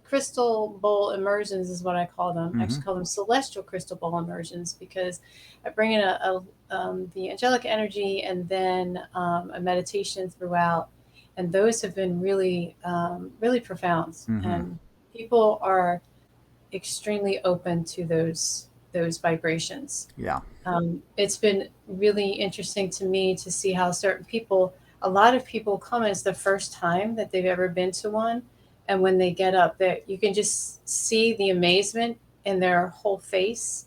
crystal bowl immersions is what I call them. I Mm-hmm. actually call them celestial crystal bowl immersions because I bring in the angelic energy and then a meditation throughout, and those have been really profound. Mm-hmm. And people are extremely open to those vibrations. Yeah. It's been really interesting to me to see how certain people, a lot of people come as the first time that they've ever been to one, and when they get up, that you can just see the amazement in their whole face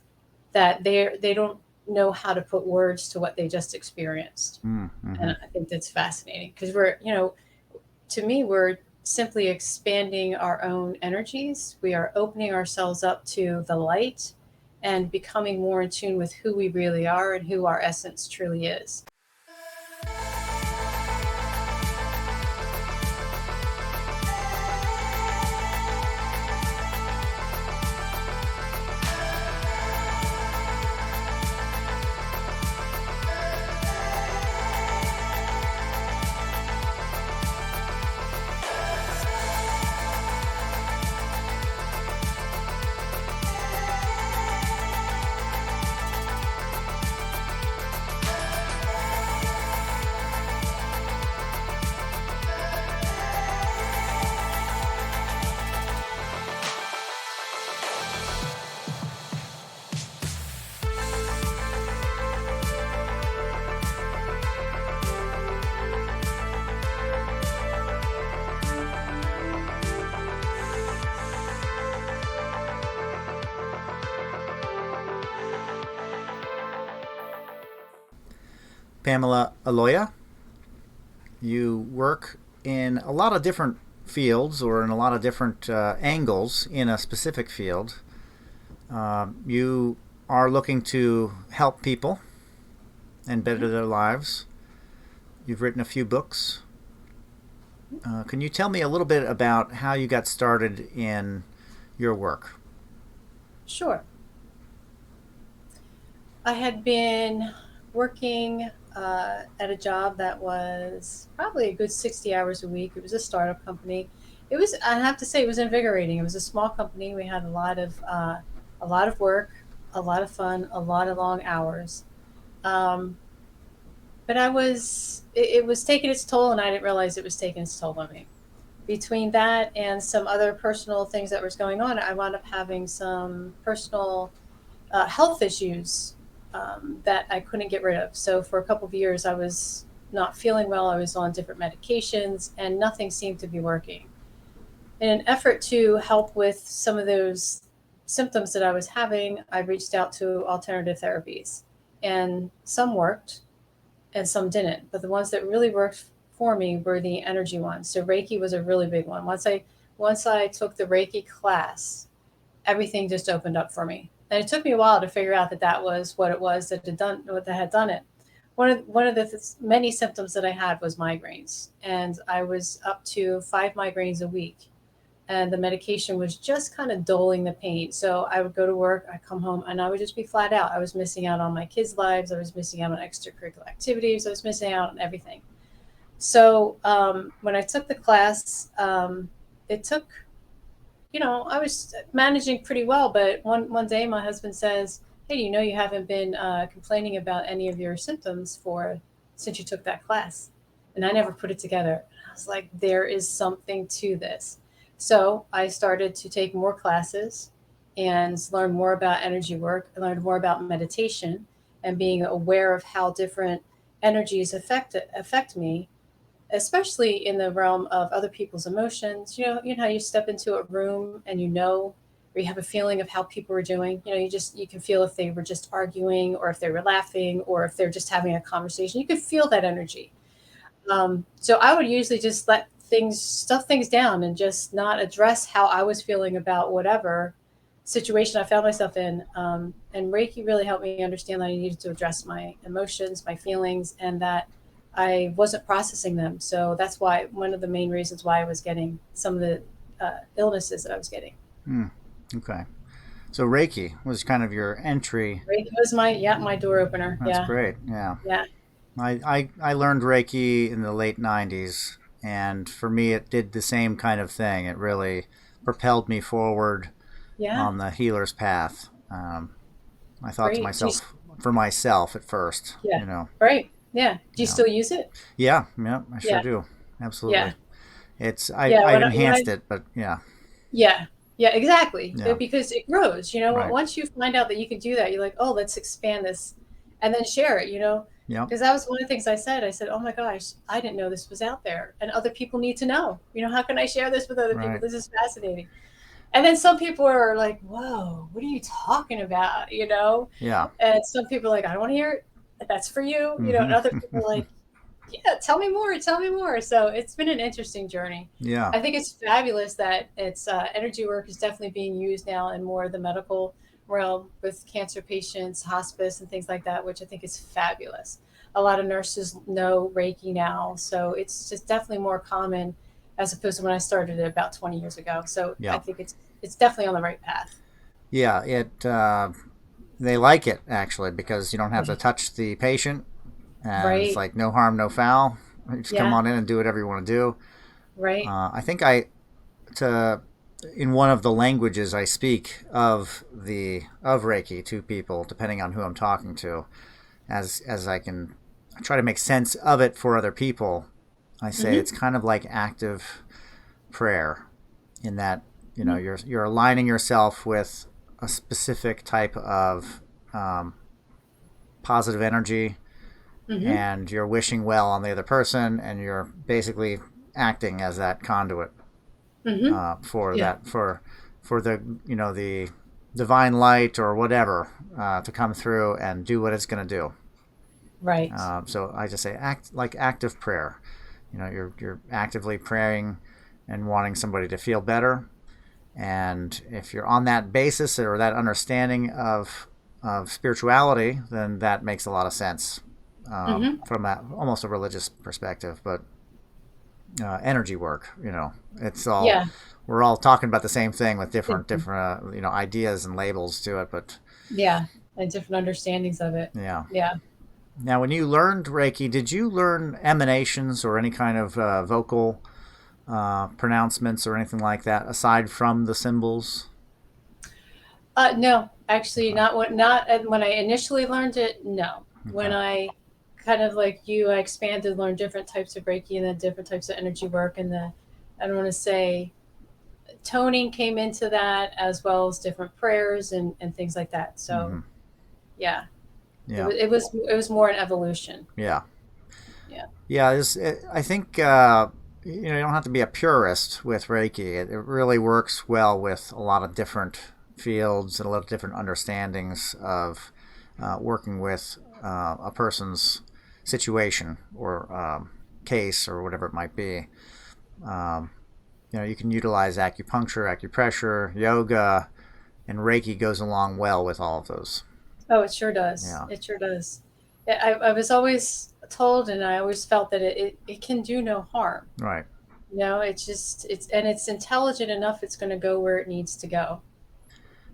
that they don't know how to put words to what they just experienced, and Mm-hmm. I think that's fascinating because to me, we're simply expanding our own energies. We are opening ourselves up to the light and becoming more in tune with who we really are and who our essence truly is. Pamela Aloia, you work in a lot of different fields or in a lot of different angles in a specific field. You are looking to help people and better their lives. You've written a few books. Can you tell me a little bit about how you got started in your work? Sure. I had been working at a job that was probably a good 60 hours a week. It was a startup company. I have to say, it was invigorating. It was a small company. We had a lot of work, a lot of fun, a lot of long hours. Um, but it was taking its toll, and I didn't realize it was taking its toll on me. Between that and some other personal things that was going on, I wound up having some personal health issues that I couldn't get rid of. So for a couple of years, I was not feeling well. I was on different medications, and nothing seemed to be working. In an effort to help with some of those symptoms that I was having, I reached out to alternative therapies, and some worked and some didn't. But the ones that really worked for me were the energy ones. So Reiki was a really big one. Once I took the Reiki class, everything just opened up for me. And it took me a while to figure out that that was what it was that had done it. One of the many symptoms that I had was migraines, and I was up to 5 migraines a week, and the medication was just kind of dulling the pain. So I would go to work, I'd come home, and I would just be flat out. I was missing out on my kids' lives. I was missing out on extracurricular activities. I was missing out on everything. So when I took the class, it took, I was managing pretty well. But one day, my husband says, "Hey, you haven't been complaining about any of your symptoms for since you took that class," and I never put it together. I was like, "There is something to this." So I started to take more classes and learn more about energy work. I learned more about meditation and being aware of how different energies affect me, especially in the realm of other people's emotions. You know how you step into a room and or you have a feeling of how people are doing. You can feel if they were just arguing or if they were laughing or if they're just having a conversation. You can feel that energy. So I would usually just let things stuff things down and just not address how I was feeling about whatever situation I found myself in. And Reiki really helped me understand that I needed to address my emotions, my feelings, and that I wasn't processing them. So that's why one of the main reasons why I was getting some of the illnesses that I was getting. Hmm. Okay. So Reiki was kind of your entry. Reiki was my door opener. That's Yeah, great. Yeah. yeah. I learned Reiki in the late 90s, and for me, it did the same kind of thing. It really propelled me forward Yeah. on the healer's path. I thought to Great. myself, for myself at first, Yeah. you know, Right. Yeah. Do you yeah, still use it? yeah, yeah, I sure Yeah. do, absolutely. Yeah. I've Yeah. I've When I enhanced it, but yeah, Yeah. Yeah, exactly. yeah, Because it grows, right, once you find out that you can do that, you're like, oh, let's expand this and then share it. yeah, Because that was one of the things I said. I said, oh my gosh, I didn't know this was out there and other people need to know. How can I share this with other people? right, This is fascinating. And then some people are like, whoa, what are you talking about? yeah, And some people are like, I don't want to hear it. That's for you, and other people are like, yeah, tell me more. So it's been an interesting journey. yeah, I think it's fabulous that it's energy work is definitely being used now in more of the medical realm with cancer patients, hospice, and things like that, which I think is fabulous. A lot of nurses know Reiki now, so it's just definitely more common as opposed to when I started it about 20 years ago. So I yeah, think it's definitely on the right path. yeah. They like it actually because you don't have to touch the patient, and it's Right? like no harm, no foul. You just come Yeah. on in and do whatever you want to do. Right. I think to in one of the languages I speak of Reiki to people, depending on who I'm talking to, as I can try to make sense of it for other people. I say Mm-hmm. it's kind of like active prayer, in that Mm-hmm. you're aligning yourself with a specific type of um, positive energy, Mm-hmm. and you're wishing well on the other person, and you're basically acting as that conduit Mm-hmm. for Yeah. that for the the divine light or whatever to come through and do what it's going to do. Right. So I just say act like active prayer. You're actively praying and wanting somebody to feel better. And if you're on that basis or that understanding of spirituality, then that makes a lot of sense Mm-hmm. from almost a religious perspective. But energy work, it's all Yeah. we're all talking about the same thing with different Mhm. different ideas and labels to it. But Yeah. And different understandings of it. yeah. Yeah. Now, when you learned Reiki, did you learn emanations or any kind of vocal pronouncements or anything like that aside from the symbols? No, actually, Okay. not when I initially learned it. No, when Okay. I kind of like you, I expanded, learned different types of Reiki and then different types of energy work, and I don't want to say toning came into that as well as different prayers and things like that. So Mm-hmm. yeah, Yeah. it was more an evolution. Yeah. Yeah. Yeah. I think you don't have to be a purist with Reiki. It really works well with a lot of different fields and a lot of different understandings of working with a person's situation or case or whatever it might be. Um, you can utilize acupuncture, acupressure, yoga, and Reiki goes along well with all of those. Oh, it sure does. Yeah. It sure does. I was always told, and I always felt that it can do no harm. Right. It's intelligent enough. It's going to go where it needs to go.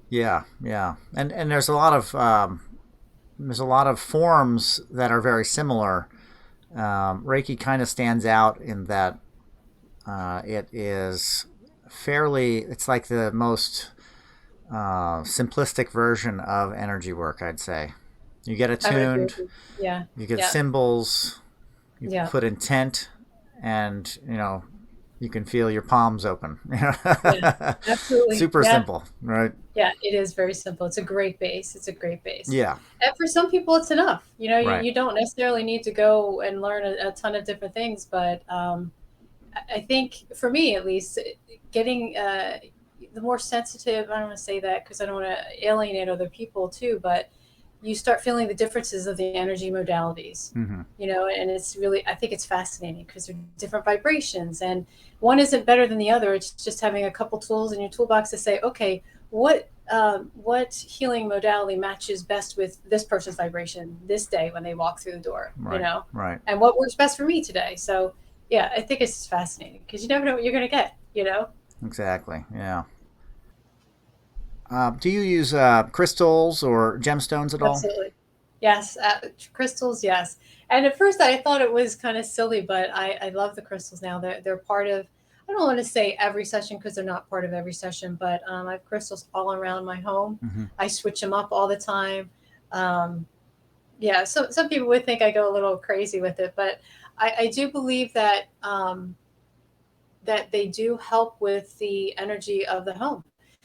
Yeah. Yeah. And there's a lot of forms that are very similar. Reiki kind of stands out in that it is fairly. It's like the most simplistic version of energy work, I'd say. You get I would agree attuned, with you. Yeah. you get Yeah. symbols, you Yeah. put intent, and you can feel your palms open. Yeah. Absolutely. Super Yeah. simple, right? Yeah. It is very simple. It's a great base. It's a great base. Yeah, And for some people, it's enough. right. You don't necessarily need to go and learn a ton of different things, but I think for me at least, getting the more sensitive. I don't want to say that because I don't want to alienate other people too, but you start feeling the differences of the energy modalities. Mm-hmm. And it's really, I think it's fascinating because they're different vibrations, and one isn't better than the other. It's just having a couple tools in your toolbox to say, okay, what healing modality matches best with this person's vibration this day when they walk through the door, Right, right. and what works best for me today. So yeah, I think it's fascinating because you never know what you're going to get. Exactly. Yeah. Do you use crystals or gemstones at all? Absolutely. Yes, crystals, yes. And at first I thought it was kind of silly, but I love the crystals now. They're part of. I don't want to say every session because they're not part of every session, but I have crystals all around my home. Mm-hmm. I switch them up all the time. Um, yeah, so some people would think I go a little crazy with it, but I do believe that they do help with the energy of the home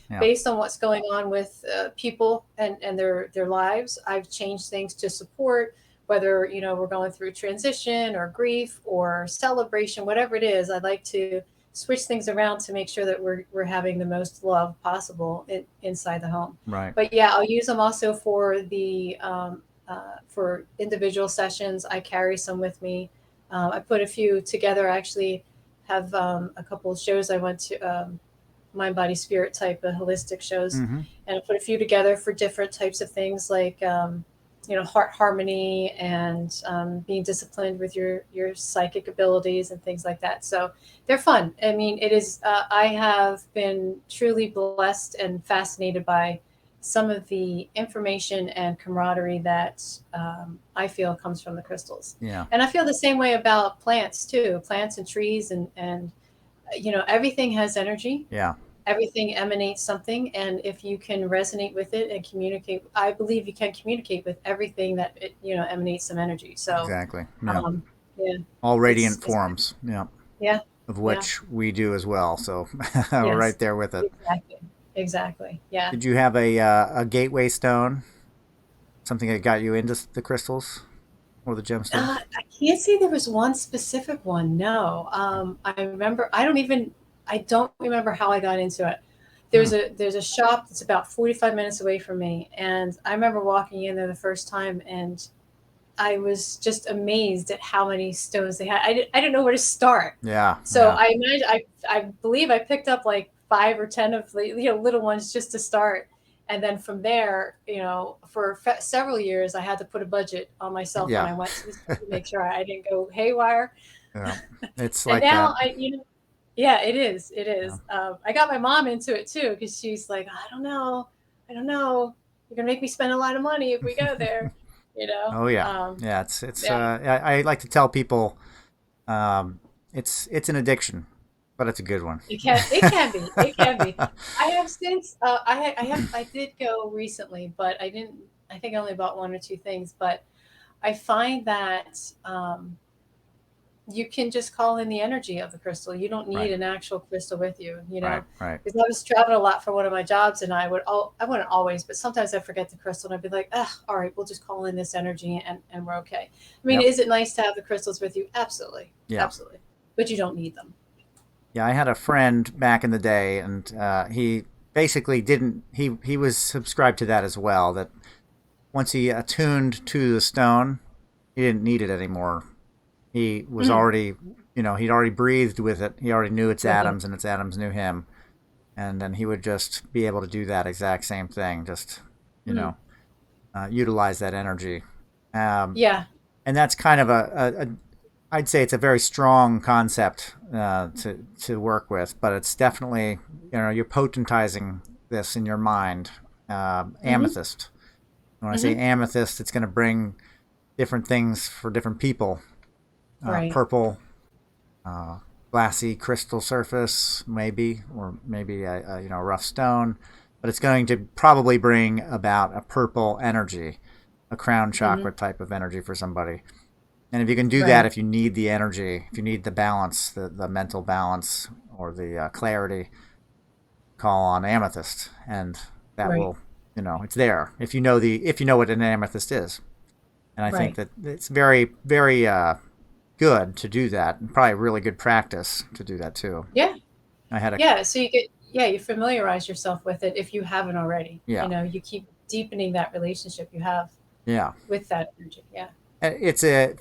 Yeah. based on what's going on with people and their lives. I've changed things to support, whether we're going through transition or grief or celebration, whatever it is. I like to switch things around to make sure that we're having the most love possible inside the home. Right. But yeah, I'll use them also for the for individual sessions. I carry some with me. I put a few together. I actually have a couple of shows I went to. Mind, body, spirit type of holistic shows, Mm-hmm. and I put a few together for different types of things like heart harmony and being disciplined with your psychic abilities and things like that. So they're fun. I mean, it is. I have been truly blessed and fascinated by some of the information and camaraderie that I feel comes from the crystals. Yeah. And I feel the same way about plants too, plants and trees and everything has energy, Yeah. everything emanates something, and if you can resonate with it and communicate, I believe you can communicate with everything that it emanates some energy. So Exactly. Yeah. um yeah, All radiant it's forms. Yeah. yeah, Of yeah, which we do as well. So we're right yes, there with it. exactly, yeah. Did you have a gateway stone? Something that got you into the crystals or the gemstones? I can't say there was one specific one. No, I remember. I don't remember how I got into it. Hmm. There's a shop that's about 45 minutes away from me, and I remember walking in there the first time, and I was just amazed at how many stones they had. I didn't know where to start. Yeah. So Yeah. I imagine I believe I picked up like 5 or 10 of the little ones just to start, and then from there, for several years, I had to put a budget on myself when Yeah. I went to the store to make sure I didn't go haywire. Yeah. It's And like now that. yeah, it is, it Yeah. is. I got my mom into it too because she's like, I don't know, you're gonna make me spend a lot of money if we go there, you know. Oh yeah. Yeah. It's. Yeah. I like to tell people, it's an addiction, but it's a good one. It can be. I have since I did go recently, but I didn't. I think I only bought one or two things, but I find that you can just call in the energy of the crystal. You don't need Right. an actual crystal with you, Right. Right. because I was traveling a lot for one of my jobs, and I wouldn't always, but sometimes I forget the crystal, and I'd be like, all right, we'll just call in this energy, and we're okay. I mean, Yep. is it nice to have the crystals with you? Absolutely, Yeah. absolutely, but you don't need them. Yeah. I had a friend back in the day, and he basically didn't. He was subscribed to that as well. That once he attuned to the stone, he didn't need it anymore. He was Mm, already, he'd already breathed with it. He already knew its with it. atoms, and its atoms knew him. And then he would just be able to do that exact same thing. Just, you Mm, know, utilize that energy. Um, yeah. and that's kind of I'd say it's a very strong concept to work with, but it's definitely, you're potentizing this in your mind. Hmm. Amethyst. When I say Hmm. amethyst, it's going to bring different things for different people. Right. Purple, uh, glassy crystal surface, maybe, or maybe a rough stone, but it's going to probably bring about a purple energy, a crown Hmm. chakra type of energy for somebody. And if you can do that, Right. if you need the energy, if you need the balance, the mental balance or the clarity, call on amethyst, and that Right. will, it's there. If you know what an amethyst is, and I think Right. that it's very, very good to do that, and probably really good practice to do that too. Yeah. I had a Yeah. So you familiarize yourself with it if you haven't already. Yeah, You keep deepening that relationship you have yeah. with that energy. Yeah.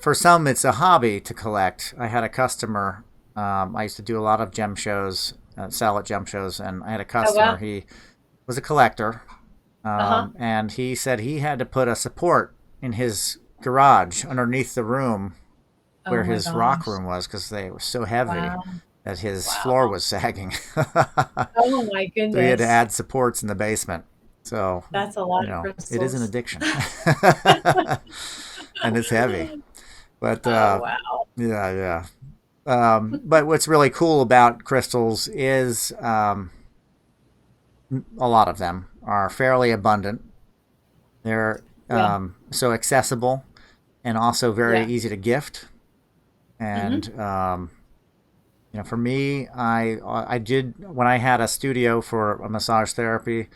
For some it's a hobby to collect. I had a customer. I used to do a lot of gem shows, sell at gem shows, and I had a Oh, customer. wow. He was a collector, Uh huh. and he said he had to put a support in his garage underneath the room where Oh my his rock gosh. room was because they were so heavy Wow. that his floor Wow. was sagging. Oh my So he had to goodness. add supports in the basement. So, That's a lot of it is an crystals. addiction. And it's heavy. But Oh wow. yeah, yeah. But what's really cool about crystals is a lot of them are fairly abundant. They're Yeah. so accessible and also very Yeah. easy to gift. Mm-hmm. And for me, I did when I had a studio for a massage therapy,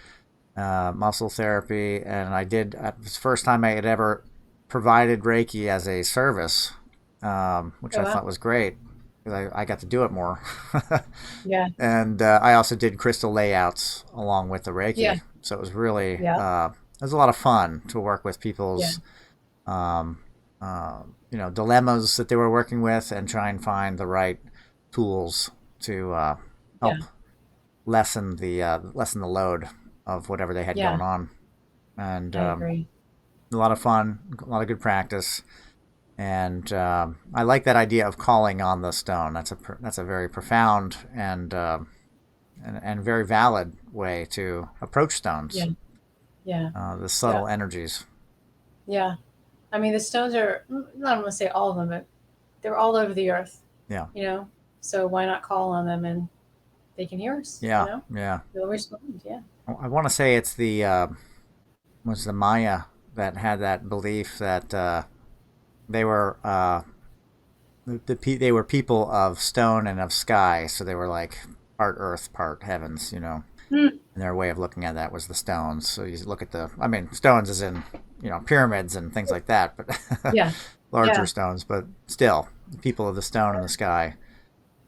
muscle therapy, and I did. It was the first time I had ever provided Reiki as a service, which Oh, I wow. thought was great because I got to do it more. Yeah. And I also did crystal layouts along with the Yeah. Reiki, so it was really Yeah. it was a lot of fun to work with Yeah. people's um, dilemmas that they were working with and try and find the right tools to Yeah. help lessen the load of whatever they had Yeah. going on. And I agree. a lot of fun, a lot of good practice. And I like that idea of calling on the stone. That's a very profound and very valid way to approach stones. Yeah. Yeah. The Yeah. subtle energies. Yeah. I mean, the stones are, I don't want to say all of them, but they're all over the earth, Yeah, you know? So why not call on them and they can hear us, you yeah, know? yeah. They'll respond. Yeah. I want to say it's the was the Maya that had that belief that they were they were people of stone and of sky, so they were like part earth, part heavens. Mm. And their way of looking at that was the stones. So you look at I mean, stones as in pyramids and things like that, but Yeah. larger Yeah. stones. But still, the people of the stone and the sky.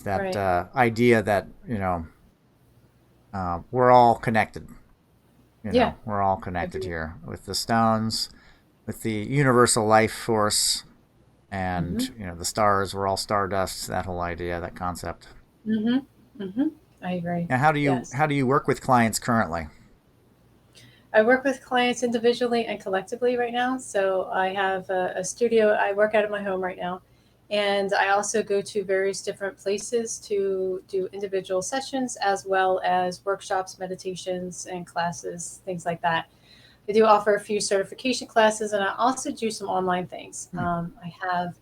That Right. idea that we're all connected. Yeah. We're all connected Agreed. here with the stones, with the universal life force, and Mm-hmm. the stars. We're all stardust. That whole idea, that concept. Mm-hmm. Mm-hmm. I agree. Now, Yes. how do you work with clients currently? I work with clients individually and collectively right now. So I have a studio. I work out of my home right now. And I also go to various different places to do individual sessions as well as workshops, meditations, and classes, things like that. I do offer a few certification classes, and I also do some online things. Hmm. I have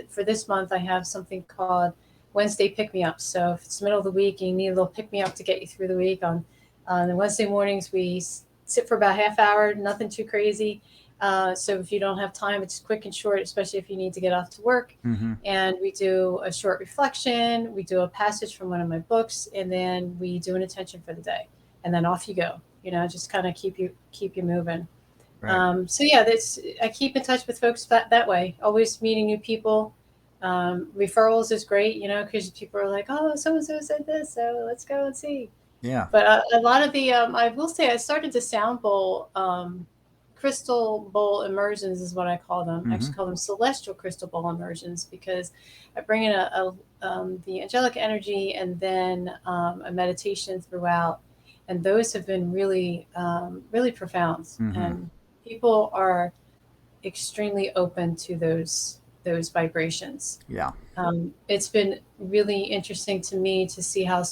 for this month, I have something called Wednesday Pick Me Up. So if it's the middle of the week and you need a little pick me up to get you through the week, on the Wednesday mornings, we sit for about half hour, nothing too crazy. So if you don't have time, it's quick and short, especially if you need to get off to work. Mm-hmm. And we do a short reflection, we do a passage from one of my books, and then we do an intention for the day, and then off you go. Just kind of keep you moving. Right. So yeah, that's I keep in touch with folks that way. Always meeting new people. Referrals is great, because people are like, oh, so and so said this, so let's go and see. Yeah. But a lot of the, I will say, I started to sound bowl, crystal bowl immersions is what I call them. I Mm-hmm. actually call them celestial crystal bowl immersions because I bring in the angelic energy and then a meditation throughout, and those have been really, really profound. Mm-hmm. And people are extremely open to those vibrations. Yeah. It's been really interesting to me to see how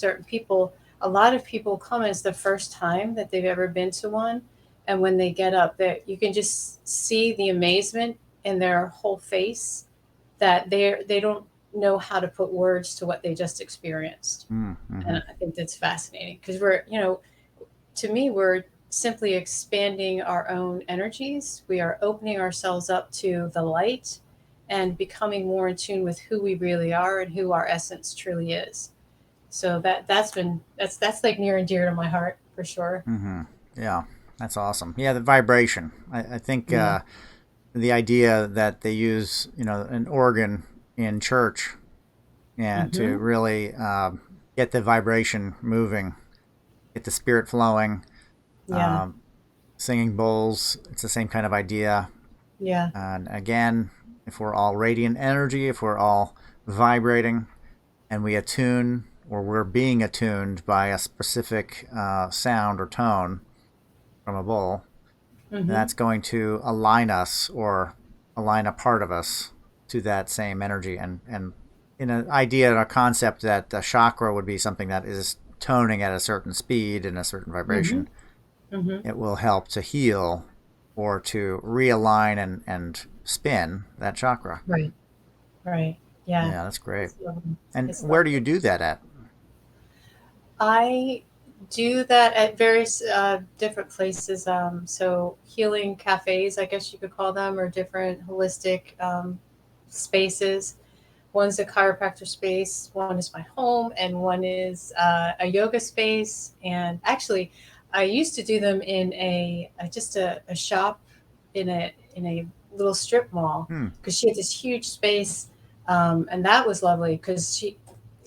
a lot of people come as the first time that they've ever been to one. And when they get up, that you can just see the amazement in their whole face that they don't know how to put words to what they just experienced. Mm-hmm. And I think that's fascinating because to me, we're simply expanding our own energies. We are opening ourselves up to the light and becoming more in tune with who we really are and who our essence truly is. So that's like near and dear to my heart for sure. Mm-hmm. Yeah. That's awesome. Yeah, the vibration. I think Yeah. the idea that they use, an organ in church, and to Mm-hmm. really get the vibration moving, get the spirit flowing. Yeah. Um, Singing bowls, it's the same kind of idea. Yeah. And again, if we're all radiant energy, if we're all vibrating, and we attune or we're being attuned by a specific sound or tone from a bowl, Mm-hmm. that's going to align us or align a part of us to that same energy. And in an idea and a concept that a chakra would be something that is toning at a certain speed and a certain Mm-hmm. vibration, Mm-hmm. it will help to heal or to realign and spin that chakra. Right. Right. Yeah, Yeah, that's great. it's lovely. And It's where do you lovely. do that at? I do that at various different places. So healing cafes, I guess you could call them, or different holistic spaces. One's a chiropractor space, one is my home, and one is a yoga space. And actually, I used to do them in just a shop in a little strip mall Hmm. because she had this huge space, and that was lovely because she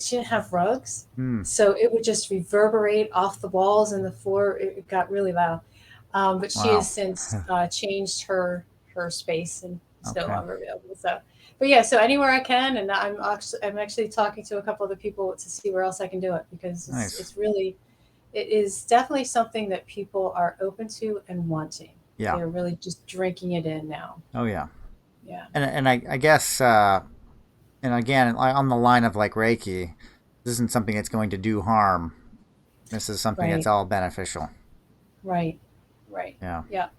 didn't have rugs, Hmm. so it would just reverberate off the walls and the floor. It got really loud, but she Wow. has since changed her space and it's no Okay. longer available. So, but yeah, so anywhere I can, and I'm actually talking to a couple of the people to see where else I can do it because Nice. it's really it is definitely something that people are open to and wanting. Yeah. They're really just drinking it in now. Oh yeah. Yeah. And I guess and again on the line of like Reiki, this isn't something that's going to do harm. This is something that's Right. all beneficial. Right. Right. Yeah. Yeah.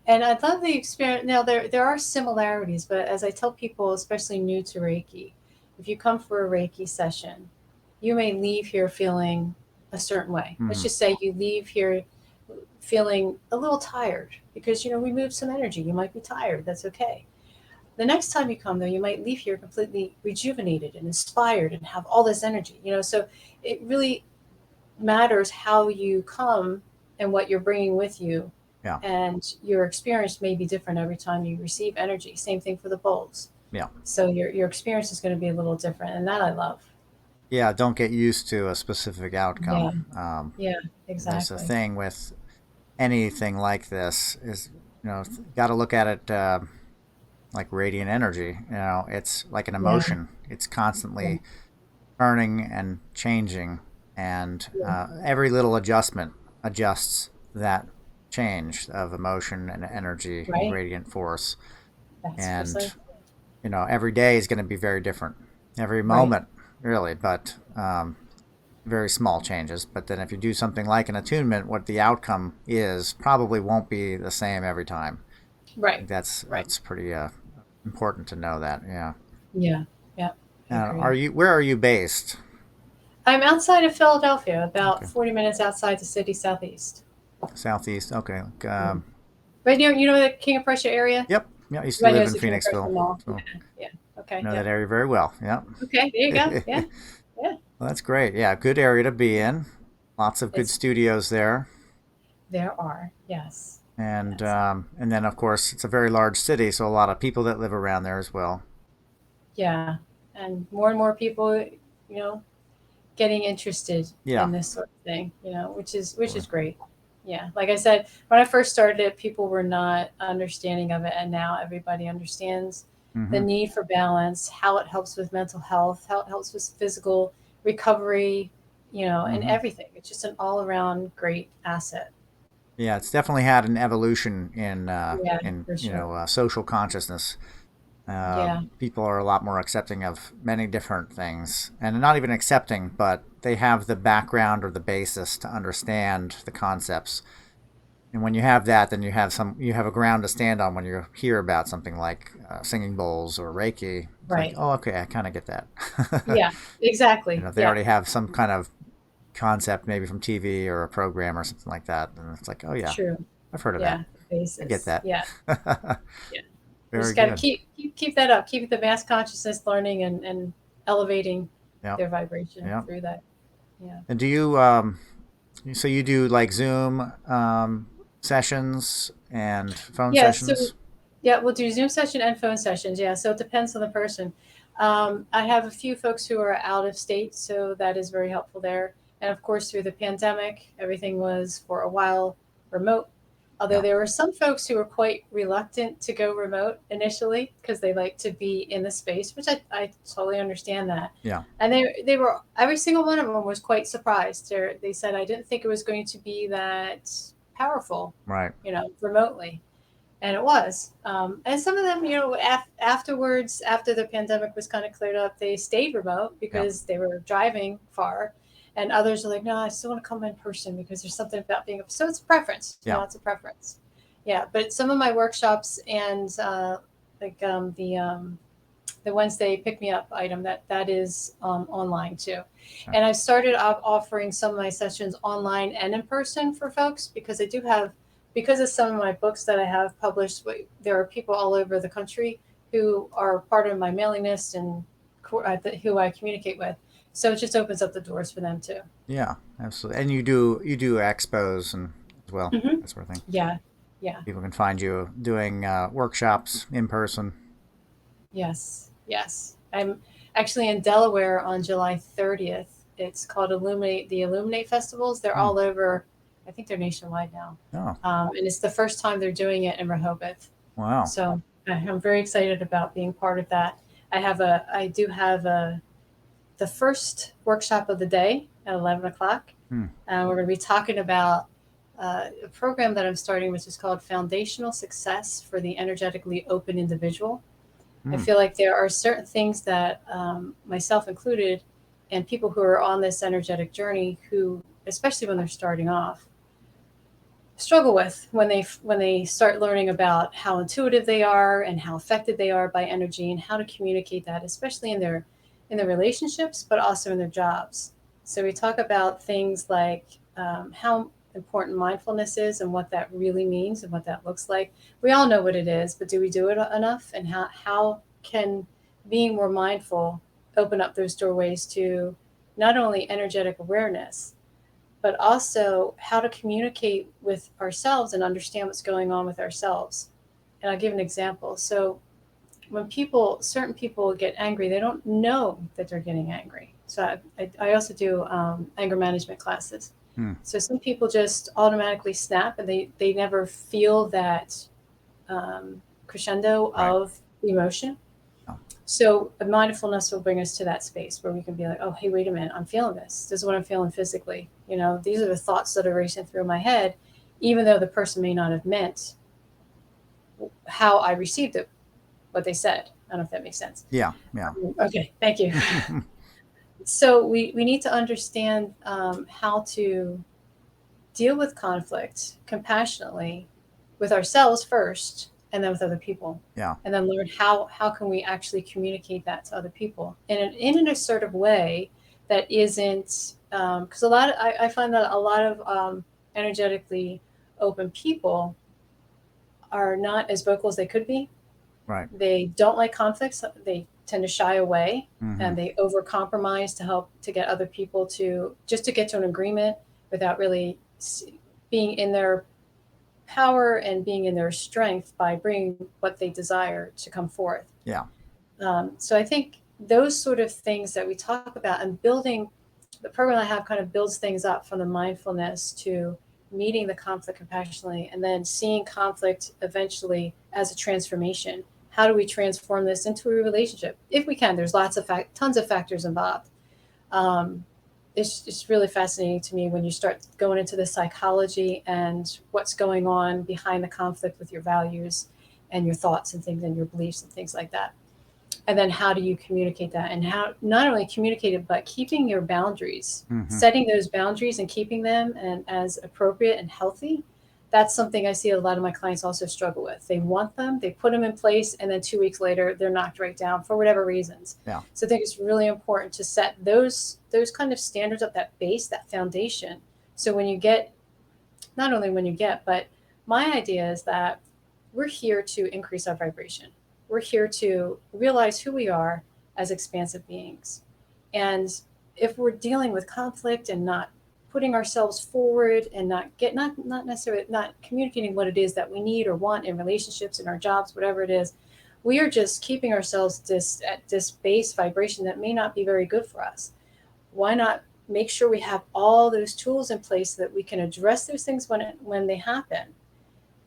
And I love the experience. Now there are similarities, but as I tell people, especially new to Reiki, if you come for a Reiki session, you may leave here feeling a certain way. Let's Hmm. just say you leave here feeling a little tired because we moved some energy. You might be tired. That's okay. The next time you come, though, you might leave here completely rejuvenated and inspired and have all this energy. So it really matters how you come and what you're bringing with you. Yeah. And your experience may be different every time you receive energy. Same thing for the bowls. Yeah. So your experience is going to be a little different, and that I love. Yeah. Don't get used to a specific Yeah, outcome. yeah, There's a exactly. thing with anything like this is got to look at it like radiant energy. It's like an Yeah, emotion. It's yeah, constantly turning and changing, and yeah. every little adjustment adjusts that change of emotion and energy and Right. radiant force. That's And precisely every day is going to be very different. Every right. moment, really, but very small changes. But then if you do something like an attunement, what the outcome is probably won't be the same every time. I Right. think that's Right. pretty important to know that. Yeah. Yeah. Yeah. I Are agree. you where are you based? I'm outside of Philadelphia, about Okay. 40 minutes outside the city southeast. Southeast. Okay. Yeah. Right near, the King of Prussia area? Yep. Yeah, I used to Everybody live knows in the King of Prussia Phoenixville, Mall. Yeah. so Yeah. Okay. know Yeah. that area very well. Yep. Okay. There you go. Yeah. Yeah. Well, that's great. Yeah, good area to be in. Lots of good It's studios there, There are. Yes. and Yes. um, and then of course it's a very large city, so a lot of people that live around there as well. Yeah. And more people, getting interested Yeah. in this sort of thing, which is great. Yeah. Like I said, when I first started it, people were not understanding of it, and now everybody understands the Mm-hmm. need for balance, how it helps with mental health, how it helps with physical recovery, and Mm-hmm. everything. It's just an all around great asset. Yeah, it's definitely had an evolution Yeah, in for sure. social consciousness. Yeah. People are a lot more accepting of many different things, and not even accepting, but they have the background or the basis to understand the concepts. And when you have that, then you have a ground to stand on when you hear about something like singing bowls or Reiki. It's like, Right. oh, okay, I kind of get that. Yeah. Exactly. They Yeah. already have some kind of concept, maybe from TV or a program or something like that, and it's like, oh yeah, True. I've heard of that. Yeah. I get Basis. that. Yeah. Yeah. You Very just got to good. keep that up. Keep the mass consciousness learning and elevating Yep. their vibration Yep. through that. Yeah. And so you do like Zoom sessions and phone Yeah. So sessions? yeah, we'll do Zoom session and phone sessions. Yeah. So it depends on the person. I have a few folks who are out of state, so that is very helpful there. And of course, through the pandemic, everything was for a while remote. Although Yeah. there were some folks who were quite reluctant to go remote initially because they like to be in the space, which I totally understand that. Yeah. And they were every single one of them was quite surprised. They said I didn't think it was going to be that powerful, Right. remotely, and it was. And some of them, afterwards, after the pandemic was kind of cleared up, they stayed remote Yeah. because they were driving far. And others are like, no, I still want to come in person because there's something about being. So it's a preference. Yeah. It's a preference. Yeah, but some of my workshops and like the the Wednesday pick me up item, that is online too. Okay. And I started off offering some of my sessions online and in person for folks because I do have, because of some of my books that I have published, there are people all over the country who are part of my mailing list and who I communicate with. So it just opens up the doors for them too. Yeah, absolutely. And you do expos and as well, Hmm. that sort of thing. Yeah, yeah. People can find you doing workshops in person. Yes, yes. I'm actually in Delaware on July 30th. It's called Illuminate Festivals. They're Hmm. all over, I think they're nationwide now. Oh, And it's the first time they're doing it in Rehoboth. wow. So I'm very excited about being part of that. I do have the first workshop of the day at 11 o'clock. Hmm. We're going to be talking about a program that I'm starting, which is called Foundational Success for the Energetically Open Individual. I Hmm. feel like there are certain things that, myself included, and people who are on this energetic journey, who, especially when they're starting off, struggle with when they start learning about how intuitive they are and how affected they are by energy and how to communicate that, especially in their relationships, but also in their jobs. So we talk about things like how important mindfulness is and what that really means and what that looks like. We all know what it is, but do we do it enough? And how can being more mindful open up those doorways to not only energetic awareness, but also how to communicate with ourselves and understand what's going on with ourselves. And I'll give an example. So when certain people get angry, they don't know that they're getting angry. So I also do anger management classes. Hmm. So some people just automatically snap and they never feel that crescendo Right. of emotion. Oh, So mindfulness will bring us to that space where we can be like, oh, hey, wait a minute, I'm feeling this. This is what I'm feeling physically. You know, these are the thoughts that are racing through my head, even though the person may not have meant how I received it, what they said. I don't know if that makes sense. yeah, yeah. Okay, thank you. So we need to understand how to deal with conflict compassionately with ourselves first and then with other people, Yeah. and then learn how can we actually communicate that to other people in an assertive way that isn't, because I find that a lot of energetically open people are not as vocal as they could be. Right. They don't like conflicts. They tend to shy away Hmm. and they overcompromise to help to get other people to just to get to an agreement without really being in their power and being in their strength by bringing what they desire to come forth. Yeah. So I think those sort of things that we talk about and building the program I have kind of builds things up from the mindfulness to meeting the conflict compassionately and then seeing conflict eventually as a transformation. How do we transform this into a relationship? If we can, there's tons of factors involved. Um, it's really fascinating to me when you start going into the psychology and what's going on behind the conflict with your values and your thoughts and things and your beliefs and things like that. And then how do you communicate that, and how not only communicate it but keeping your boundaries, Hmm. setting those boundaries and keeping them and as appropriate and healthy. That's something I see a lot of my clients also struggle with. They want them, they put them in place, and then 2 weeks later they're knocked right down for whatever reasons. Yeah. So I think it's really important to set those kind of standards up, that base, that foundation. So when you get, not only when you get, but my idea is that we're here to increase our vibration. We're here to realize who we are as expansive beings. And if we're dealing with conflict and not putting ourselves forward and not necessarily not communicating what it is that we need or want in relationships, in our jobs, whatever it is, we are just keeping ourselves at this base vibration that may not be very good for us. Why not make sure we have all those tools in place so that we can address those things when they happen,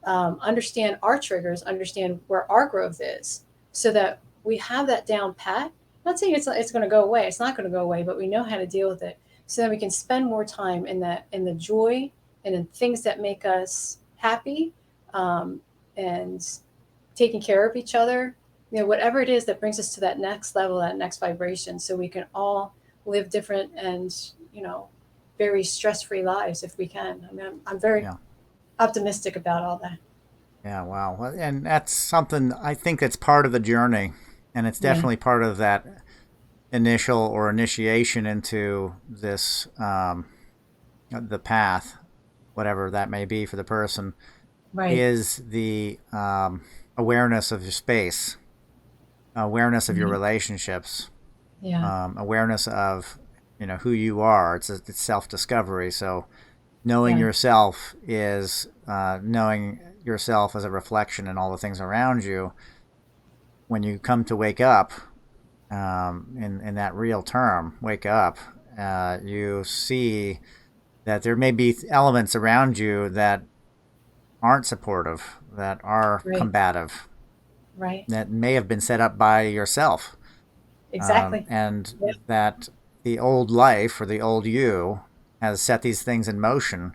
understand our triggers, understand where our growth is, so that we have that down pat. I'm not saying it's going to go away. It's not going to go away, but we know how to deal with it, so that we can spend more time in the joy and in things that make us happy, and taking care of each other. You know, whatever it is that brings us to that next level, that next vibration, so we can all live different and, you know, very stress-free lives if we can. I mean, I'm very Yeah. optimistic about all that. Yeah. Wow. And that's something I think that's part of the journey And it's Yeah. definitely part of that initial or initiation into this, the path, whatever that may be for the person, Right. is the awareness of your space, awareness of your Mhm. relationships, Yeah. awareness of who you are. It's self discovery. So knowing Yeah. yourself is knowing yourself as a reflection and all the things around you. When you come to wake up, in that real term, wake up, you see that there may be elements around you that aren't supportive, that are Right. combative, Right. that may have been set up by yourself, Exactly. and Yeah. that the old life or the old you has set these things in motion.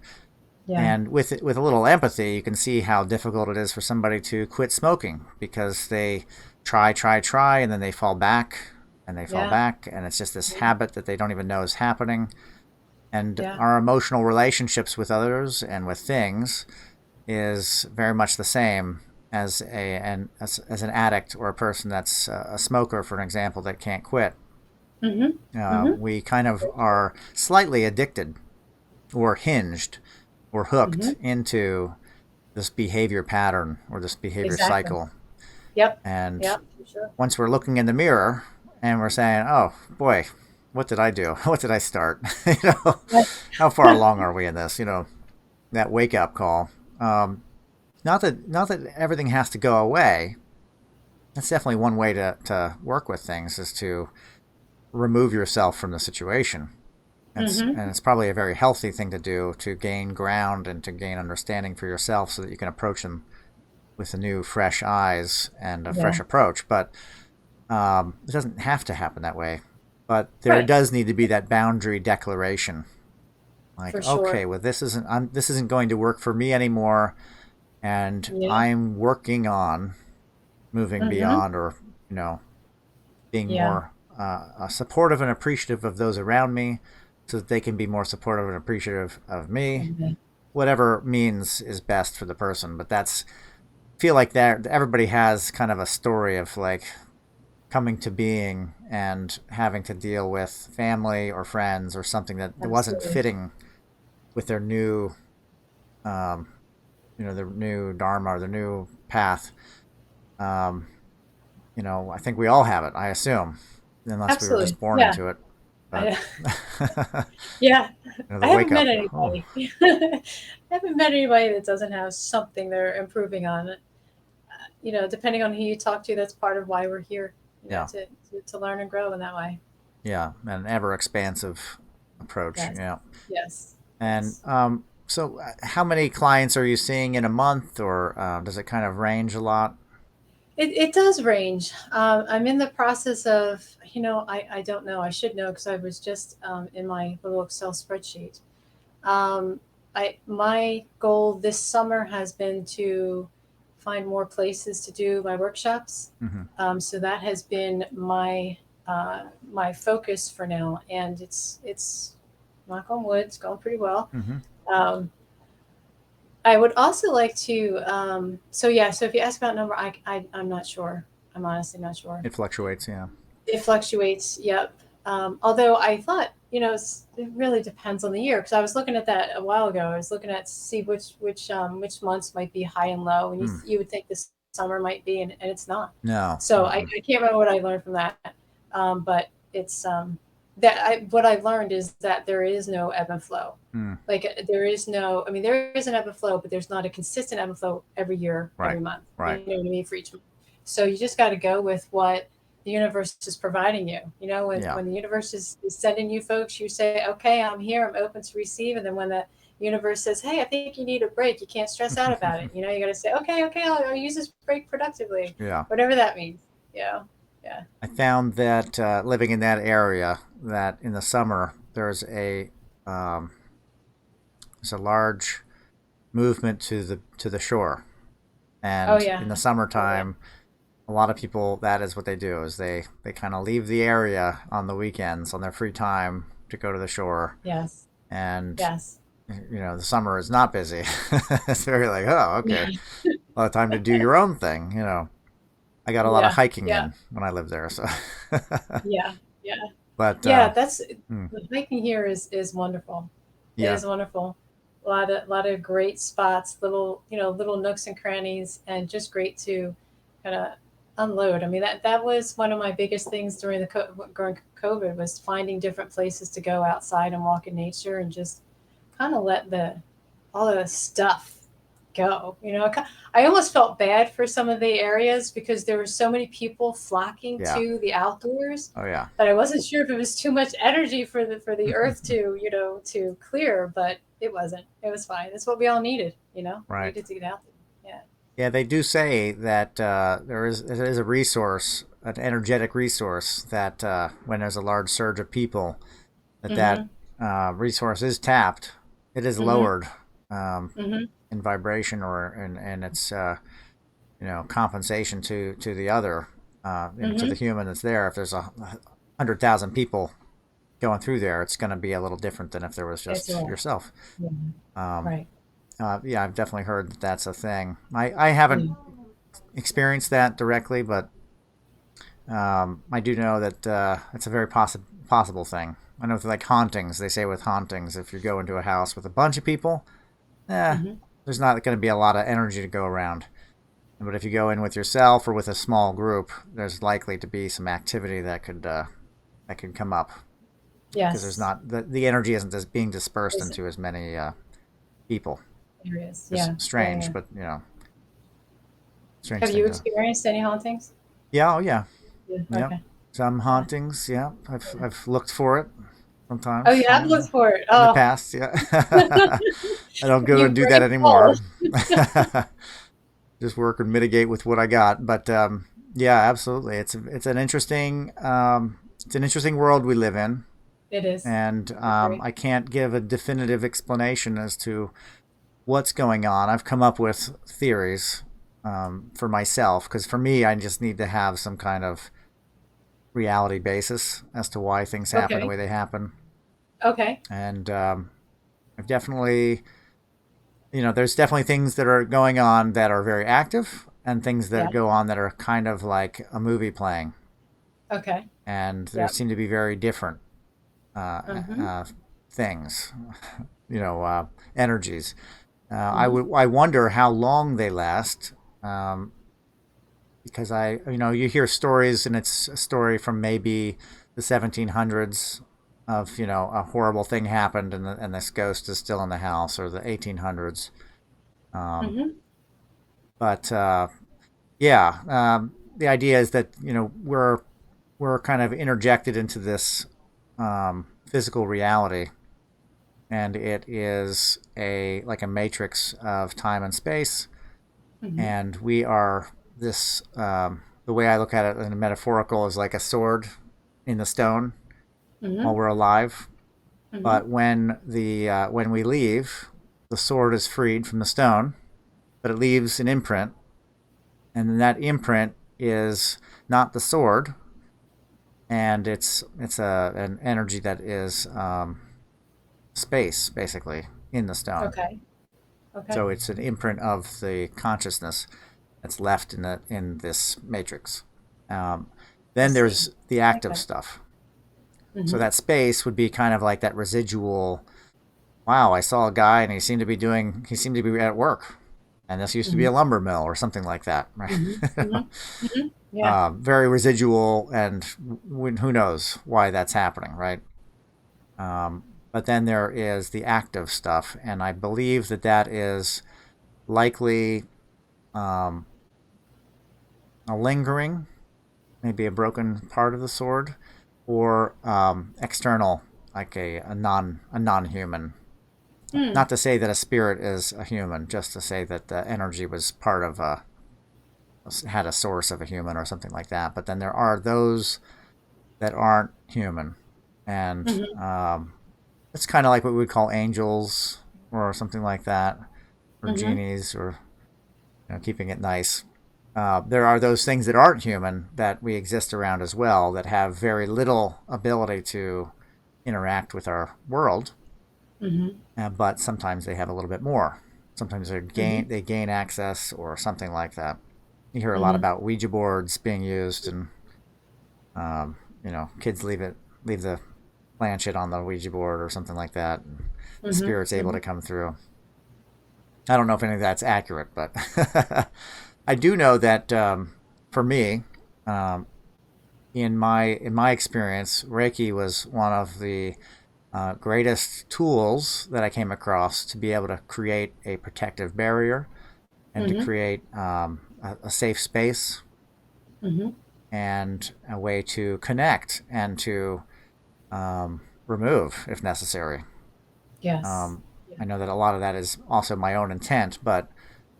Yeah. And with a little empathy, you can see how difficult it is for somebody to quit smoking because they try, and then they fall back and they fall Yeah. back, and it's just this Yeah. habit that they don't even know is happening. And Yeah. our emotional relationships with others and with things is very much the same as as an addict or a person that's a smoker, for an example, that can't quit. Mhm. Mhm. We kind of For sure. are slightly addicted or hinged or hooked Mhm. into this behavior pattern or this behavior Exactly. cycle. Yep. And Yep. For sure. once we're looking in the mirror and we're saying, "Oh boy, what did I do? What did I start?" you know, Right. how far along are we in this? That wake up call. Not that everything has to go away. That's definitely one way to work with things is to remove yourself from the situation. Mhm. And it's probably a very healthy thing to do to gain ground and to gain understanding for yourself so that you can approach them with a new, fresh eyes and a Yeah. fresh approach. But it doesn't have to happen that way. But there Right. does need to be that boundary declaration, like, For okay, sure. well, this isn't going to work for me anymore, and Yeah. I'm working on moving Mhm. beyond, or being Yeah. more supportive and appreciative of those around me, so that they can be more supportive and appreciative of me. Mhm. Whatever means is best for the person. But that's feel like that everybody has kind of a story of like coming to being and having to deal with family or friends or something that wasn't Absolutely. fitting with their new um, their new dharma or their new path. um, I think we all have it, I assume, unless we were Absolutely. just born Yeah. into it. But I Yeah. the I wake haven't met up. Oh, anybody. I haven't met anybody that doesn't have something they're improving on. Depending on who you talk to, that's part of why we're here, yeah, to learn and grow in that way. yeah, an ever expansive approach. Yes. Yeah, Yes. and Yes. so how many clients are you seeing in a month, or does it kind of range a lot? It does range. I'm in the process of, I don't know. I should know because I was just in my little Excel spreadsheet. Um, my goal this summer has been to find more places to do my workshops. Mm-hmm. So that has been my focus for now, and it's knock on wood, it's going pretty well. Mm-hmm. Um, I would also like to. So yeah. So if you ask about number, I'm not sure. I'm honestly not sure. It fluctuates. Yeah. It fluctuates. Yep. Although I thought, it really depends on the year because I was looking at that a while ago. I was looking at to see which months might be high and low, and you Mm. you would think this summer might be, and it's not. No. So Mm-mm. I can't remember what I learned from that, but it's what I learned is that there is no ebb and flow. Mm. Like there is no, I mean, there is an ebb and flow, but there's not a consistent ebb and flow every year, Right. every month. You Right. know what I mean, for each month. So you just got to go with what the universe is providing you. When Yeah. the universe is sending you folks, you say, okay, I'm here, I'm open to receive. And then when the universe says, hey, I think you need a break, you can't stress out about it. You got to say, okay, I'll use this break productively, yeah. whatever that means. Yeah. Yeah. I found that living in that area, that in the summer um, there's a large movement to the shore, Oh, and yeah. in the Oh, yeah. summertime, a lot of people, that is what they do, is they kind of leave the area on the weekends on their free time to go to the shore. Yes. And Yes. the summer is not busy. It's very like, oh, okay, Yeah. a lot of time to do your own thing. I got a lot of Yeah. hiking Yeah. in when I lived there. So, Yeah. Yeah. but Yeah. That's hmm, the hiking here is wonderful. It yeah, is wonderful. A lot of great spots, little nooks and crannies, and just great to kind of unload. I mean, that was one of my biggest things during COVID was finding different places to go outside and walk in nature and just kind of let the all of the stuff go. I almost felt bad for some of the areas because there were so many people flocking yeah, to the outdoors oh yeah, that I wasn't sure if it was too much energy for the earth to clear, but it wasn't. It was fine. That's what we all needed. We right. needed to get out there. Yeah, they do say that there is a resource, an energetic resource that when there's a large surge of people, that Yeah. that resource is tapped. It is Mhm. lowered um, Mhm. in vibration or and its compensation to the other, to the Mhm. human that's there. If there's 100,000 people going through there, it's going to be a little different than if there was It's a just lot. yourself. Yeah. Um, Right. yeah, I've definitely heard that that's a thing. I haven't Yeah. experienced that directly, but I do know that it's a very possible thing. I know with like hauntings, they say with hauntings, if you go into a house with a bunch of people, eh, Mhm. there's not going to be a lot of energy to go around. But if you go in with yourself or with a small group, there's likely to be some activity that could come up because there's Yes. not the energy isn't as being dispersed Is into as many people. areas. It's Yeah. Yeah. strange, Yeah. but strange Have thing you to. experienced any hauntings? Yeah, oh yeah, Yeah. yep. Okay. Some Yeah. hauntings, yeah. Yeah. I've looked for it Oh, sometimes. you have Yeah, looked for it. in the Oh, past, yeah. I don't go and you do that brave anymore. soul. Just work and mitigate with what I got. But yeah, absolutely. It's an interesting world we live in, It is. and I agree. I can't give a definitive explanation as to what's going on. I've come up with theories for myself because for me, I just need to have some kind of reality basis as to why things happen the Okay. way they happen. Okay. And I've definitely, there's definitely things that are going on that are very active and things Yeah. that go on that are kind of like a movie playing. Okay. And there Yep. seem to be very different uh, Mm-hmm. uh, things, energies. Mm-hmm. I wonder how long they last. Because you hear stories, and it's a story from maybe the 1700s of, a horrible thing happened, and this ghost is still in the house, or the 1800s. Um, Mm-hmm. but yeah, the idea is that we're kind of interjected into this physical reality, and it is a like a matrix of time and space, Mm-hmm. and we are this. The way I look at it in a metaphorical is like a sword in the stone while Mm-hmm. we're alive. Mm-hmm. But when we leave, the sword is freed from the stone, but it leaves an imprint, and then that imprint is not the sword, and it's an energy that is space basically in the stone. Okay. Okay. So it's an imprint of the consciousness that's left in this matrix. Um, I then see. there's the active Okay. stuff. So Mm-hmm. that space would be kind of like that residual. Wow, I saw a guy and he seemed to be at work, and this used to be Mm-hmm. a lumber mill or something like that. Right? Mm-hmm. Mm-hmm. Mm-hmm. Yeah. Very residual, and who knows why that's happening, right? But then there is the active stuff, and I believe that is likely um, a lingering, maybe a broken part of the sword, or external, like a non human. Hmm. Not to say that a spirit is a human, just to say that the energy was part of had a source of a human or something like that. But then there are those that aren't human, and Mm-hmm. it's kind of like what we would call angels or something like that, or Mm-hmm. genies, or keeping it nice. There are those things that aren't human that we exist around as well that have very little ability to interact with our world, Mm-hmm. but sometimes they have a little bit more. Sometimes Mm-hmm. they gain access or something like that. You hear a lot Mm-hmm. about Ouija boards being used, and kids leave the planchette on the Ouija board or something like that, and the Mm-hmm. spirit's able Mm-hmm. to come through. I don't know if any of that's accurate, but I do know that for me, um, in my experience, Reiki was one of the greatest tools that I came across to be able to create a protective barrier and to Mm-hmm. create a safe space Mm-hmm. and a way to connect and to remove if necessary. Yes. Um, I know that a lot of that is also my own intent, but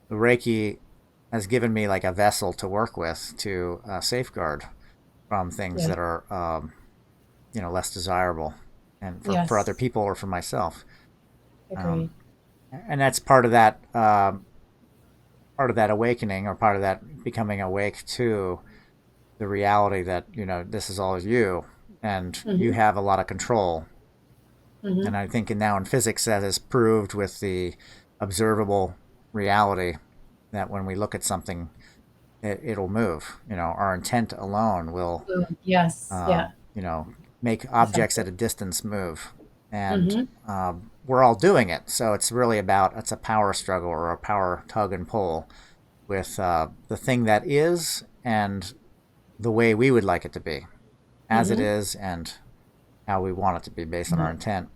the Reiki has given me like a vessel to work with to safeguard from things Yeah. that are less desirable, and for other Yes. people or for myself. Um, Agreed. and that's part of that awakening, or part of that becoming awake to the reality that this is all you, and you Mm-hmm. have a lot of control. Mm-hmm. And I think now in physics that is proved with the observable reality that when we look at something, it'll move. Our intent alone will Yes. uh, Yeah. you know make objects at Effective. a distance move, and Mm-hmm. we're all doing it. So it's a power struggle, or a power tug and pull with the thing that is, and the way we would like it to be, as it Mm-hmm. is, and how we want it to be based on our Yeah. intent.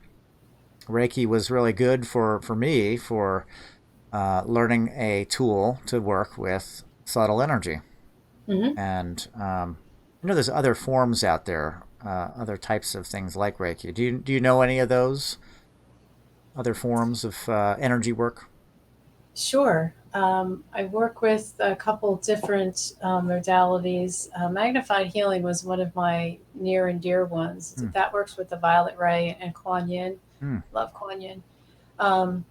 Reiki was really good for me for learning a tool to work with subtle energy. Mm-hmm. And I know there's other forms out there, other types of things like Reiki. Do you know any of those other forms of energy work? Sure. I work with a couple different modalities. Magnified healing was one of my near and dear ones. Hmm. That works with the violet ray and Kuan Yin. Hmm. Love Kuan Yin. Um,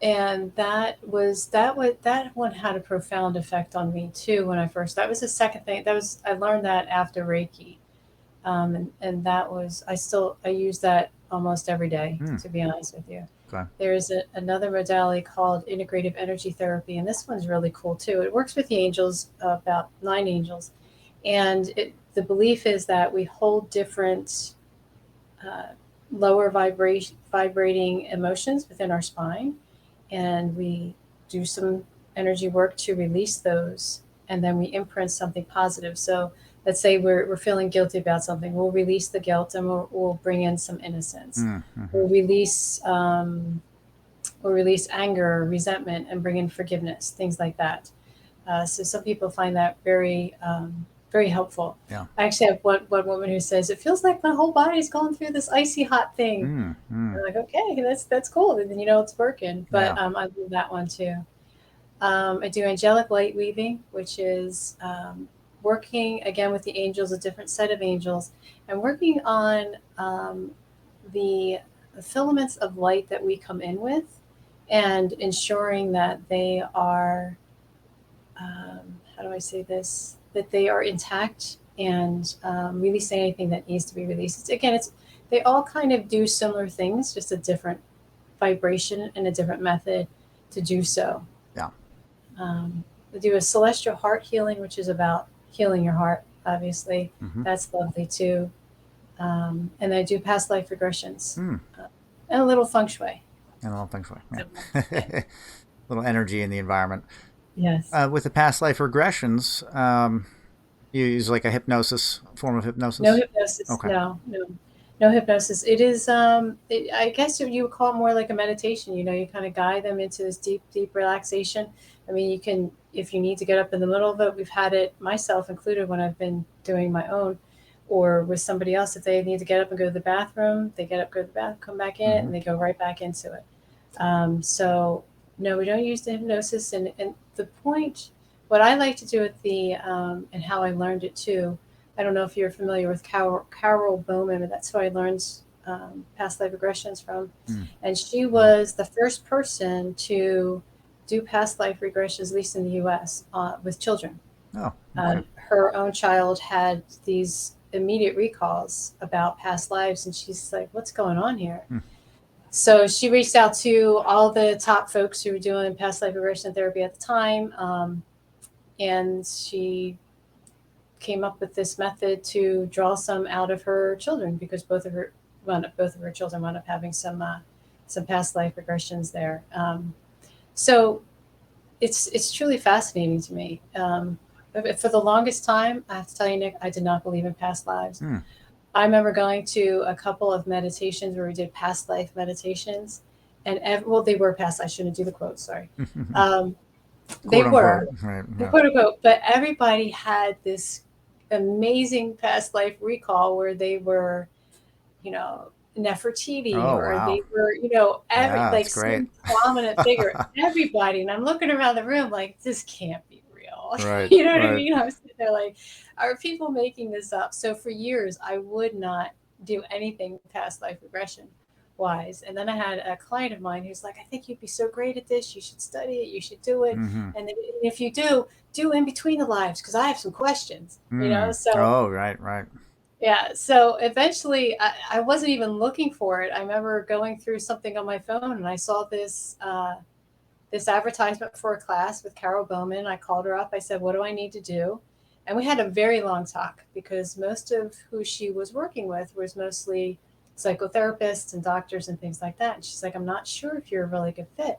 and that one had a profound effect on me too when I first. That was the second thing. That was I learned that after Reiki, and that was I use that almost every day. Hmm. To be honest with you. Okay. There's another modality called integrative energy therapy, and this one's really cool too. It works with the angels, about 9 angels, and the belief is that we hold different uh, lower vibrating emotions within our spine, and we do some energy work to release those, and then we imprint something positive. So let's say we're feeling guilty about something, we'll release the guilt, and we'll bring in some innocence. Hmm. Hmm. We'll release anger, resentment, and bring in forgiveness, things like that. So some people find that very helpful. Yeah. I actually have one woman who says, "It feels like my whole body's going through this icy hot thing." Hmm. Hmm. I'm like, "Okay, that's cool. Then it's working." But Yeah. I love that one too. I do angelic light weaving, which is working again with the angels, a different set of angels, and working on the filaments of light that we come in with, and ensuring that they are, how do I say this, that they are intact, and releasing anything that needs to be released. They all kind of do similar things, just a different vibration and a different method to do so. Yeah. We do a celestial heart healing, which is about healing your heart, obviously. Mm-hmm. That's lovely too. And I do past life regressions, Hmm. and a little feng shui. And all things like, So, yeah. yeah. Little energy in the environment. Yes. With the past life regressions, you use like a form of No hypnosis. hypnosis. Okay. No hypnosis. It is, I guess you would call it more like a meditation. You kind of guide them into this deep relaxation. I mean, you can, if you need to get up in the middle of it, we've had it, myself included, when I've been doing my own, or with somebody else. If they need to get up and go to the bathroom, they get up, go to the bathroom, come back in it, Mm-hmm. and they go right back into it. So no, we don't use the hypnosis. And the point, what I like to do with and how I learned it too. I don't know if you're familiar with Carol Bowman, but that's who I learned past life regressions from. Mm. And she No. was the first person to do past life regressions, at least in the U.S., with children. Oh, okay. Her own child had these immediate recalls about past lives, and she's like, "What's going on here?" Hmm. So she reached out to all the top folks who were doing past life regression therapy at the time, and she came up with this method to draw some out of her children because both of her children wound up having some past life regressions there. So it's truly fascinating to me. For the longest time, I have to tell you, Nick, I did not believe in past lives. Hmm. I remember going to a couple of meditations where we did past life meditations, and well, they were past. I shouldn't do the quotes. Sorry, um, they Quote unquote. were Right. Yeah. quote unquote, but everybody had this amazing past life recall where they were, you know, Nefertiti, Oh or wow. they were, every Yeah, like that's great. some prominent figure. Everybody, and I'm looking around the room like this can't be real. Right. You know what I Right. mean? I was sitting there like, are people making this up? So for years, I would not do anything past life regression wise. And then I had a client of mine who's like, I think you'd be so great at this. You should study it. You should do it. Mm-hmm. And if you do in between the lives because I have some questions. Mm. So Oh, right. Right. yeah. So eventually, I wasn't even looking for it. I remember going through something on my phone and I saw this advertisement for a class with Carol Bowman. I called her up. I said, "What do I need to do?" And we had a very long talk because most of who she was working with was mostly psychotherapists and doctors and things like that. And she's like, "I'm not sure if you're a really good fit."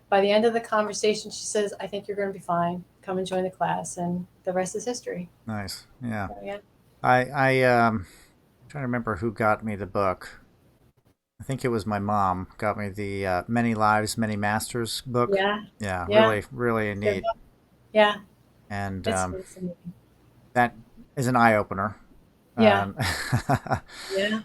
By the end of the conversation, she says, "I think you're going to be fine. Come and join the class." And the rest is history. Nice. Yeah. So, yeah. I trying to remember who got me the book. I think it was my mom got me the Many Lives, Many Masters book. Yeah. Yeah, Yeah. really, really Good neat. book. Yeah. And It's amazing. that is an eye opener. Yeah. Um, Yeah.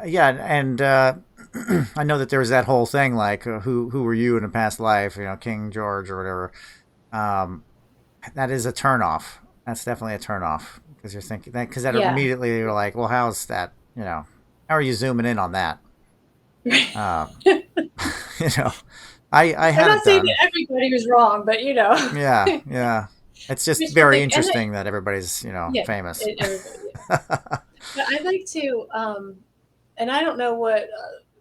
yeah, and I know that there was that whole thing like who were you in a past life? You know, King George or whatever. Um, that is a turnoff. That's definitely a turnoff because you're thinking that because that Yeah. immediately you're like, well, how's that? You know, how are you zooming in on that? Um, you know, I I'm had not it saying done. that everybody was wrong, but Yeah, yeah. It's just wishful very thinking. And interesting that everybody's yeah, famous. everybody. Yeah. But I like to, and I don't know what.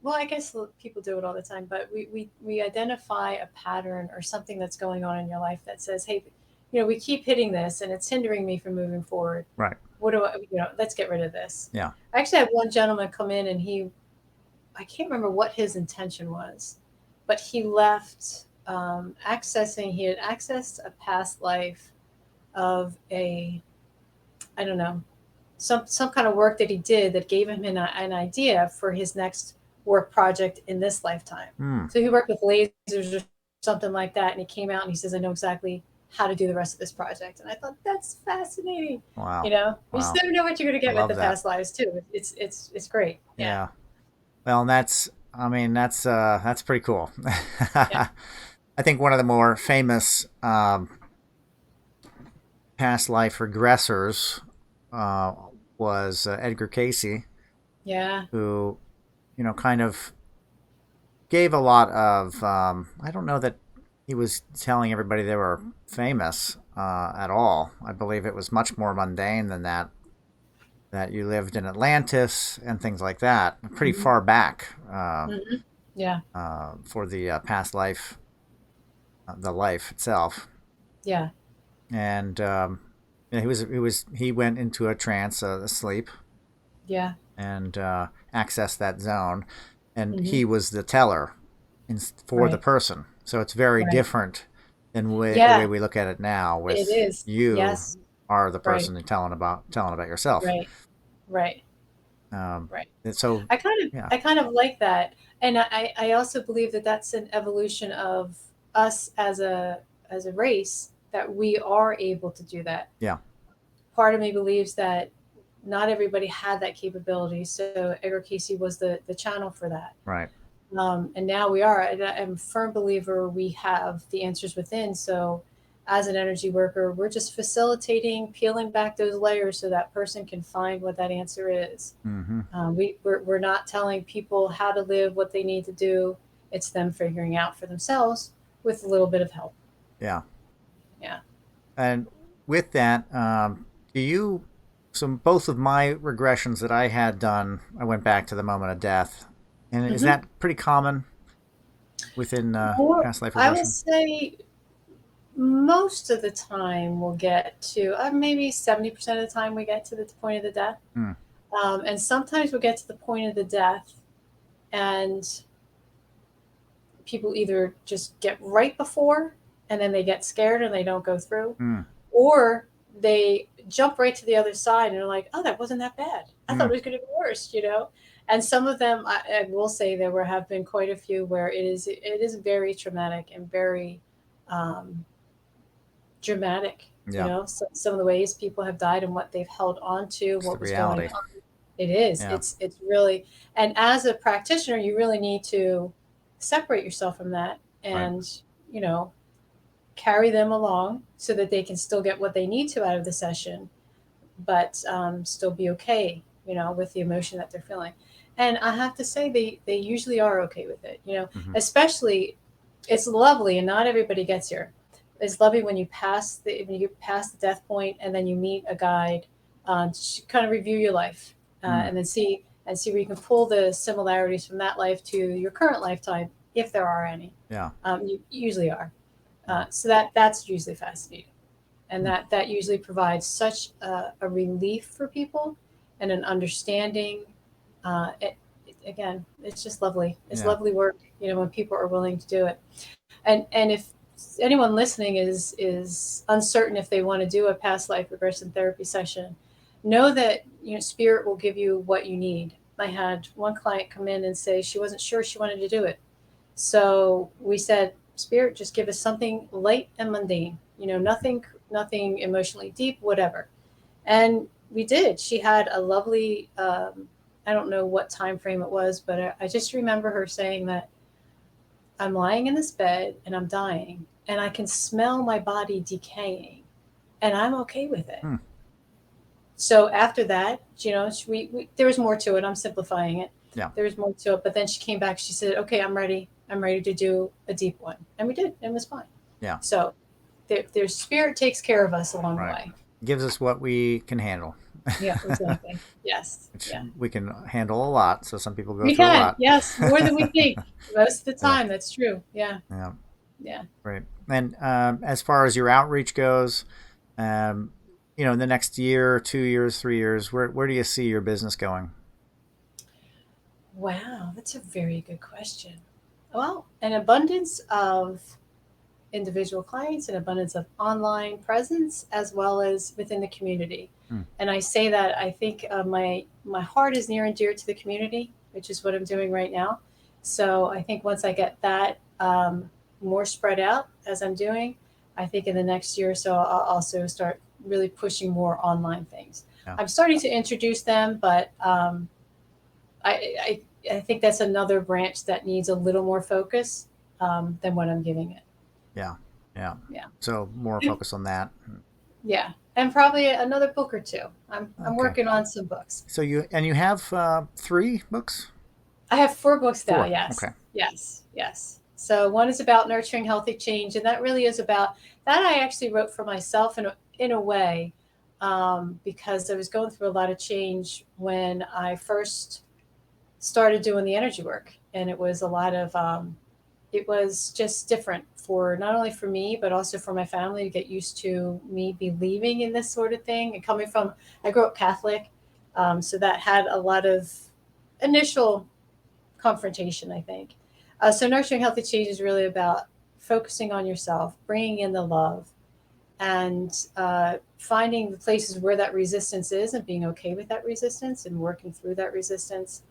Well, I guess people do it all the time, but we identify a pattern or something that's going on in your life that says, hey, we keep hitting this and it's hindering me from moving forward. Right. What do I, let's get rid of this. Yeah. I actually had one gentleman come in and I can't remember what his intention was, but he left he had accessed a past life of I don't know, some kind of work that he did that gave him an idea for his next work project in this lifetime. Hmm. So he worked with lasers or something like that, and he came out and he says, "I know exactly how to do the rest of this project." And I thought that's fascinating. Wow. You just Wow. never know what you're going to I get with love the that. past lives too. It's great. Yeah, Yeah. Well, and I mean, that's pretty cool. yeah, I think one of the more famous past life regressors uh, was Edgar Casey, yeah. who, kind of gave a lot of. I don't know that he was telling everybody they were famous at all. I believe it was much more mundane than that. That you lived in Atlantis and things like that, pretty Hmm. far back Hmm. Yeah, for the past life, the life itself. yeah, And yeah, he went into a trance, a sleep, yeah. and accessed that zone, and Hmm. he was the teller for the Right, person. So it's very right. different than the way Yeah, we look at it now. it With is. you Yes, are the right, person and telling about yourself. right, right, Um, right. and so yeah, I kind of like that, and I also believe that that's an evolution of us as a race that we are able to do that. yeah, Part of me believes that not everybody had that capability, so Edgar Casey was the channel for that. right, And now we are. I'm a firm believer we have the answers within. So, as an energy worker, we're just facilitating, peeling back those layers so that person can find what that answer is. mm-hmm. We're not telling people how to live, what they need to do. It's them figuring out for themselves with a little bit of help. Yeah. Yeah. And with that, do you? So both of my regressions that I had done, I went back to the moment of death, and is Hmm. that pretty common within More, past life I will regression? say most of the time we'll get to maybe 70% of the time we get to the point of the death. Mm. And sometimes we'll get to the point of the death and people either just get right before and then they get scared and they don't go through, Mm. or they jump right to the other side and they're like, oh, that wasn't that bad. I thought Mm. it was going to be worse, you know? And some of them, I will say there have been quite a few where it is very traumatic and very um, dramatic, you Yeah. know, some of the ways people have died and what they've held on to, It's the what was going reality. on. It is. Yeah. It's really, and as a practitioner, you really need to separate yourself from that Right. and, you know, carry them along so that they can still get what they need to out of the session, but still be okay, you know, with the emotion that they're feeling. And I have to say, they usually are okay with it, you know, Mm-hmm. especially it's lovely, and not everybody gets here. It's lovely when you pass the death point, and then you meet a guide to kind of review your life, Mm. and then see where you can pull the similarities from that life to your current lifetime, if there are any. Yeah. You usually are. Yeah. So that's usually fascinating, and Mm. that usually provides such a relief for people and an understanding. Again, it's just lovely. It's Yeah. lovely work, you know, when people are willing to do it. And if anyone listening is uncertain if they want to do a past life regression therapy session, know that, you know, spirit will give you what you need. I had one client come in and say she wasn't sure she wanted to do it, so we said, spirit, just give us something light and mundane, you know, nothing emotionally deep, whatever. And we did. She had a lovely I don't know what time frame it was, but I just remember her saying that I'm lying in this bed and I'm dying and I can smell my body decaying and I'm okay with it. Mm. So after that, you know, there was more to it. I'm simplifying it. Yeah. There was more to it, but then she came back. She said, "Okay, I'm ready. I'm ready to do a deep one," and we did. And it was fine. Yeah. So their spirit takes care of us along the Right. way. Gives us what we can handle. Yeah, exactly. Yes. Which Yeah. we can handle a lot. So some people go We through a can. lot. Yes, more than we think. Most of the Yeah. time, that's true. Yeah. Yeah. Yeah. Right. And as far as your outreach goes, um, in the next year, 2 years, 3 years, where do you see your business going? Wow, that's a very good question. Well, an abundance of individual clients, an abundance of online presence, as well as within the community. Hmm. And I say that I think my heart is near and dear to the community, which is what I'm doing right now. So I think once I get that more spread out as I'm doing, I think in the next year or so I'll also start really pushing more online things. Yeah. I'm starting to introduce them, but I think that's another branch that needs a little more focus than what I'm giving it. Yeah. Yeah. Yeah. So more focus on that. Yeah, and probably another book or two. I'm Okay. working on some books. So you have 3 books? I have 4 books now. 4. Yes, Okay. yes, yes. So one is about nurturing healthy change, and that really is about that. I actually wrote for myself in a way because I was going through a lot of change when I first started doing the energy work, and it was a lot of it was just different for not only for me but also for my family to get used to me believing in this sort of thing and coming from I grew up Catholic, so that had a lot of initial confrontation, I think. So nurturing healthy change is really about focusing on yourself, bringing in the love, and finding the places where that resistance is and being okay with that resistance and working through that resistance,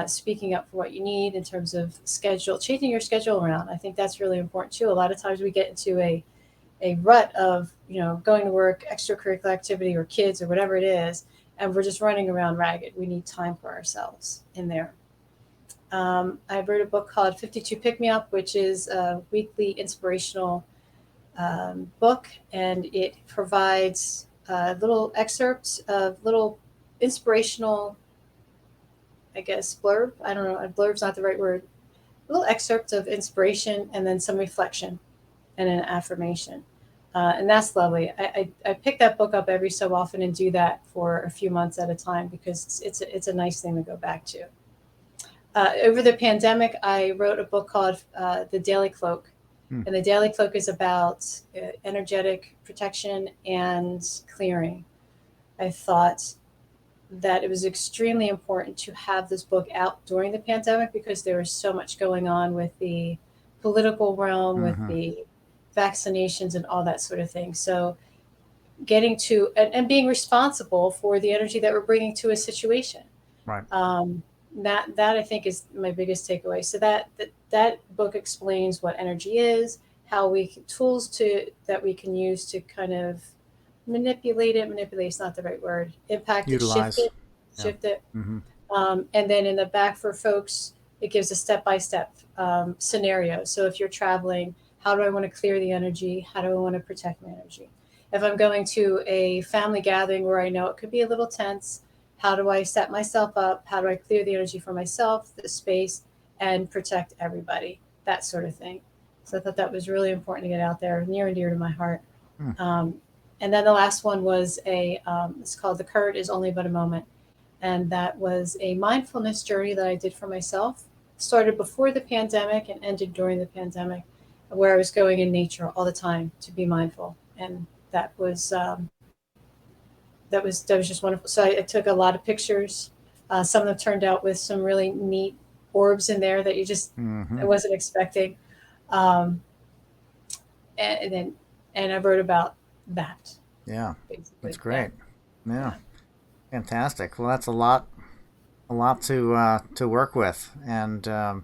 speaking up for what you need in terms of schedule, changing your schedule around. I think that's really important too. A lot of times we get into a rut of, going to work, extracurricular activity or kids or whatever it is, and we're just running around ragged. We need time for ourselves in there. I wrote a book called 52 Pick Me Up, which is a weekly inspirational book, and it provides little excerpts of little inspirational, I guess, blurb. I don't know, blurb's not the right word. Little excerpts of inspiration and then some reflection and an affirmation. And that's lovely. I pick that book up every so often and do that for a few months at a time because it's a nice thing to go back to. Over the pandemic, I wrote a book called The Daily Cloak. Hmm. And the daily cloak is about energetic protection and clearing. I thought that it was extremely important to have this book out during the pandemic because there was so much going on with the political realm, with Mm-hmm. the vaccinations and all that sort of thing. So getting to and being responsible for the energy that we're bringing to a situation. Right. Um, that I think is my biggest takeaway. So that book explains what energy is, how we tools to that we can use to kind of manipulate it. Manipulate is not the right word. Impact it, Utilize. Yeah. shift it. Mm-hmm. And then in the back for folks, it gives a step by step scenario. So if you're traveling, how do I want to clear the energy? How do I want to protect my energy? If I'm going to a family gathering where I know it could be a little tense, how do I set myself up? How do I clear the energy for myself, the space, and protect everybody? That sort of thing. So I thought that was really important to get out there, near and dear to my heart. Hmm. Um, and then the last one was it's called The Current is Only But a Moment. And that was a mindfulness journey that I did for myself. Started before the pandemic and ended during the pandemic, where I was going in nature all the time to be mindful. And that was that was just wonderful. So I took a lot of pictures. Some of them turned out with some really neat orbs in there that you just Mm-hmm. I wasn't expecting. Um, and then I wrote about that Yeah. That's basically. Yeah, great. Yeah. yeah. Fantastic. Well, that's a lot to work with. And do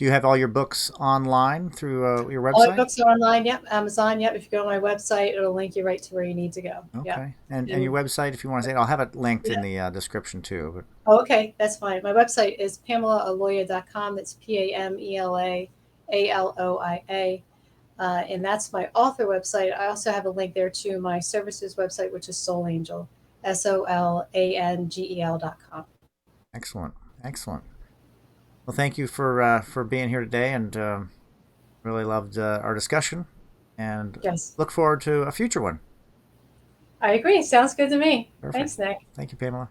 you have all your books online through your All my website? books are online. Yep, Amazon. Yep. If you go to my website, it'll link you right to where you need to go. Yep. Okay. And your And website, if you want to say it, I'll have it linked in yeah. the description too. But Oh, okay, that's fine. My website is PamelaAloia.com. That's PamelaAloia. And that's my author website. I also have a link there to my services website, which is Soul Angel, SOLANGEL.com. excellent, excellent. Well, thank you for being here today, and really loved our discussion, and Yes, look forward to a future one. I agree. Sounds good to me. Perfect. Thanks, Nick. Thank you, Pamela.